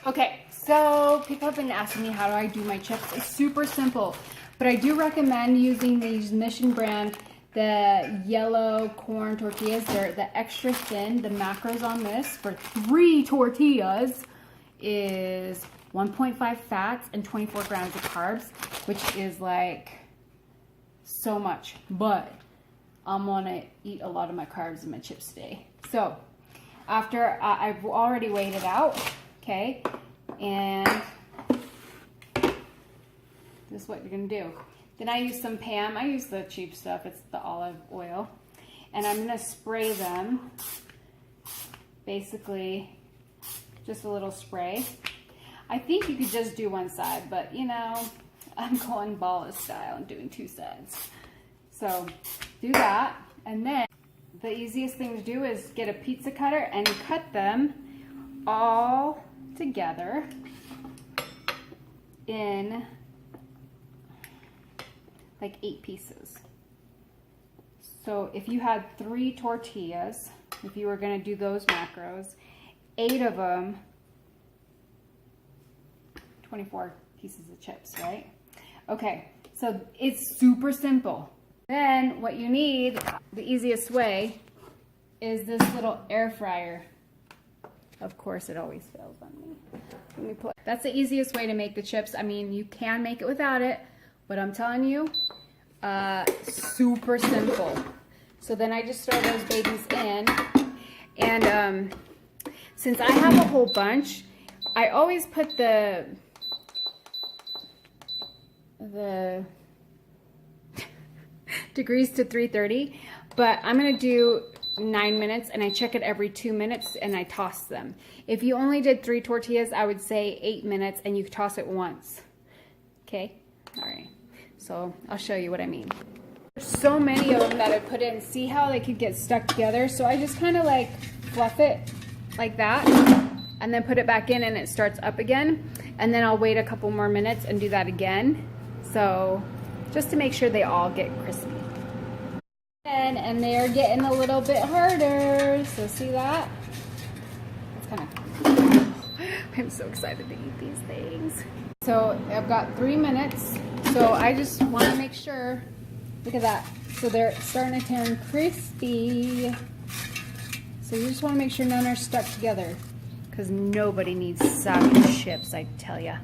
Okay, so people have been asking me how do I do my chips. It's super simple, but I do recommend using these Mission brand, the yellow corn tortillas. They're the extra thin. The macros on this for 3 tortillas is 1.5 fats and 24 grams of carbs, which is like so much, but I'm gonna eat a lot of my carbs in my chips today. So after I've already weighed it out, okay, and this is what you're gonna do. Then I use some Pam. I use the cheap stuff. It's the olive oil, and I'm gonna spray them. Basically, just a little spray. I think you could just do one side, but you know, I'm going ballist style and doing 2 sides. So do that, and then the easiest thing to do is get a pizza cutter and cut them all together in like 8 pieces. So if you had 3 tortillas, if you were going to do those macros, 8 of them, 24 pieces of chips, right? Okay, so it's super simple. Then what you need, the easiest way, is this little air fryer. Of course, it always fails on me. That's the easiest way to make the chips. I mean, you can make it without it, but I'm telling you, super simple. So then I just throw those babies in, and since I have a whole bunch, I always put the degrees to 330, but I'm gonna do 9 minutes, and I check it every 2 minutes and I toss them. If you only did 3 tortillas, I would say 8 minutes, and you toss it once. Okay, all right, so I'll show you what I mean. There's so many of them that I put in. See how they could get stuck together? So I just kind of like fluff it like that, and then put it back in, and it starts up again, and then I'll wait a couple more minutes and do that again, so just to make sure they all get crispy. And they're getting a little bit harder, so see that? It's kind of, I'm so excited to eat these things. So I've got 3 minutes, so I just want to make sure, look at that, so they're starting to turn crispy. So you just want to make sure none are stuck together, because nobody needs soggy chips, I tell ya.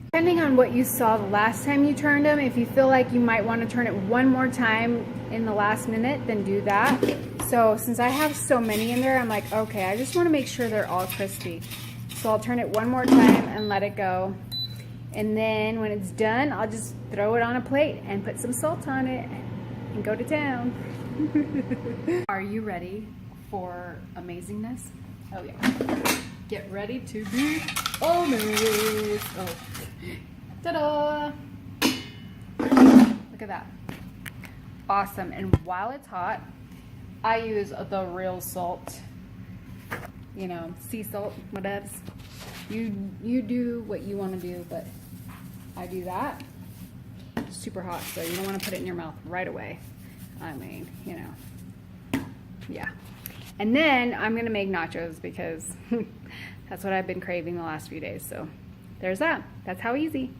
Depending on what you saw the last time you turned them, if you feel like you might want to turn it one more time in the last minute, then do that. So since I have so many in there, I'm like, okay, I just want to make sure they're all crispy. So I'll turn it one more time and let it go. And then when it's done, I'll just throw it on a plate and put some salt on it and go to town. Are you ready for amazingness? Oh yeah. Get ready to be amazed. Oh. Ta-da! Look at that. Awesome. And while it's hot, I use the real salt. You know, sea salt, whatever. You do what you want to do, but I do that. It's super hot, so you don't want to put it in your mouth right away. I mean, you know. Yeah. And then I'm going to make nachos, because that's what I've been craving the last few days. So there's that. That's how easy.